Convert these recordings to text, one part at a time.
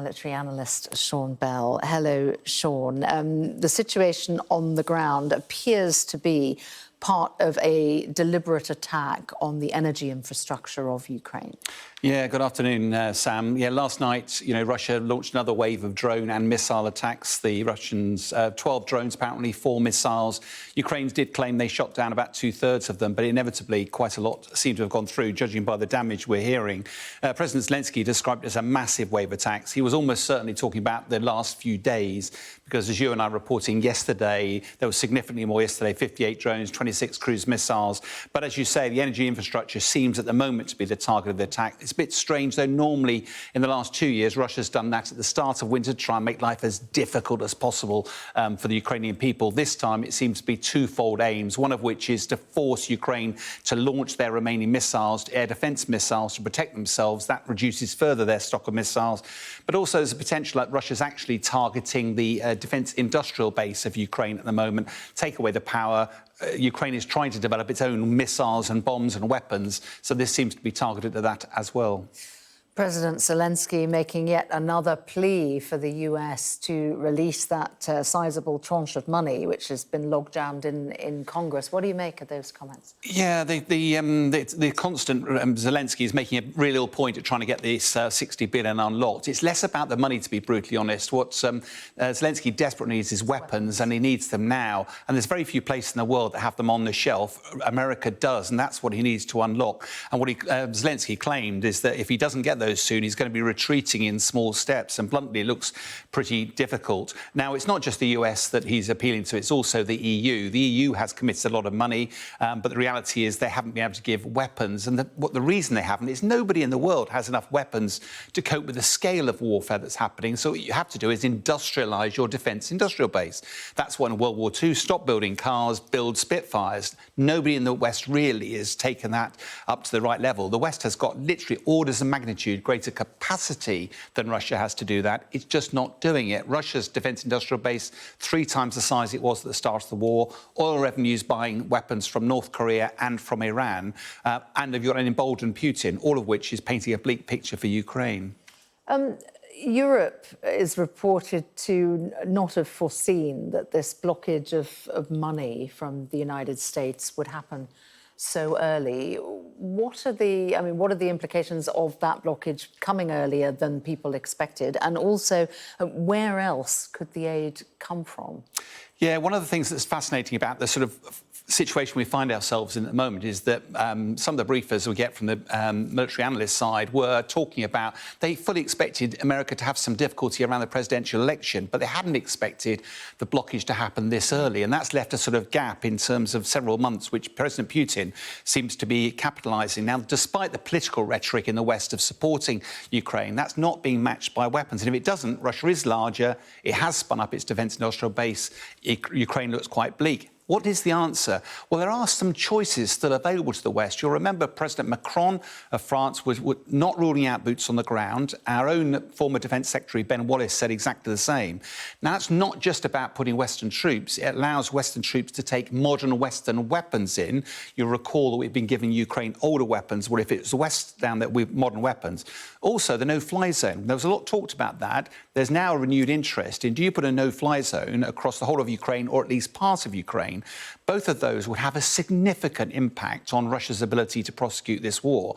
military analyst Sean Bell. Hello, Sean. The situation on the ground appears to be part of a deliberate attack on the energy infrastructure of Ukraine. Yeah, good afternoon, Sam. Yeah, last night, Russia launched another wave of drone and missile attacks. The Russians, 12 drones, apparently 4 missiles. Ukraine did claim they shot down about 2/3 of them, but inevitably quite a lot seem to have gone through, judging by the damage we're hearing. President Zelensky described it as a massive wave of attacks. He was almost certainly talking about the last few days, because as you and I were reporting yesterday, there was significantly more yesterday, 58 drones, 26 cruise missiles. But as you say, the energy infrastructure seems at the moment to be the target of the attack. It's a bit strange, though. Normally, in the last 2 years, Russia's done that at the start of winter to try and make life as difficult as possible for the Ukrainian people. This time, it seems to be twofold aims, one of which is to force Ukraine to launch their remaining missiles, air defence missiles, to protect themselves. That reduces further their stock of missiles. But also there's a potential that Russia's actually targeting the defence industrial base of Ukraine at the moment, take away the power. Ukraine is trying to develop its own missiles and bombs and weapons, so this seems to be targeted at that as well. President Zelensky making yet another plea for the US to release that sizable tranche of money, which has been logjammed in Congress. What do you make of those comments? Yeah, the constant Zelensky is making a real point at trying to get this 60 billion unlocked. It's less about the money, to be brutally honest. What Zelensky desperately needs is weapons, and he needs them now. And there's very few places in the world that have them on the shelf. America does, and that's what he needs to unlock. And what Zelensky claimed is that if he doesn't get those soon, he's going to be retreating in small steps, and bluntly, it looks pretty difficult. Now, it's not just the US that he's appealing to, it's also the EU. The EU has committed a lot of money, but the reality is they haven't been able to give weapons. And the reason they haven't is nobody in the world has enough weapons to cope with the scale of warfare that's happening. So what you have to do is industrialise your defence industrial base. That's why in World War II, stop building cars, build Spitfires. Nobody in the West really has taken that up to the right level. The West has got literally orders of magnitude greater capacity than Russia has to do that. It's just not doing it. Russia's defence industrial base, 3 times the size it was at the start of the war. Oil revenues buying weapons from North Korea and from Iran. And they've got an emboldened Putin, all of which is painting a bleak picture for Ukraine. Europe is reported to not have foreseen that this blockage of money from the United States would happen so early. What are the implications of that blockage coming earlier than people expected? And also, where else could the aid come from? Yeah, one of the things that's fascinating about the sort of situation we find ourselves in at the moment is that some of the briefers we get from the military analyst side were talking about they fully expected America to have some difficulty around the presidential election, but they hadn't expected the blockage to happen this early. And that's left a sort of gap in terms of several months, which President Putin seems to be capitalising. Now, despite the political rhetoric in the West of supporting Ukraine, that's not being matched by weapons. And if it doesn't, Russia is larger. It has spun up its defence industrial base. Ukraine looks quite bleak. What is the answer? Well, there are some choices still available to the West. You'll remember President Macron of France was not ruling out boots on the ground. Our own former Defence Secretary, Ben Wallace, said exactly the same. Now, it's not just about putting Western troops. It allows Western troops to take modern Western weapons in. You'll recall that we've been giving Ukraine older weapons. Well, if it's the West down there with modern weapons. Also, the no-fly zone. There was a lot talked about that. There's now a renewed interest in, do you put a no-fly zone across the whole of Ukraine, or at least part of Ukraine? Both of those would have a significant impact on Russia's ability to prosecute this war.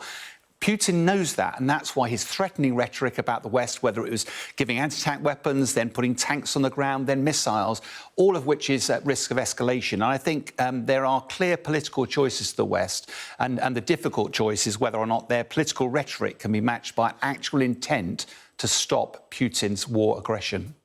Putin knows that, and that's why his threatening rhetoric about the West, whether it was giving anti-tank weapons, then putting tanks on the ground, then missiles, all of which is at risk of escalation. And I think there are clear political choices to the West, and the difficult choice is whether or not their political rhetoric can be matched by actual intent to stop Putin's war aggression.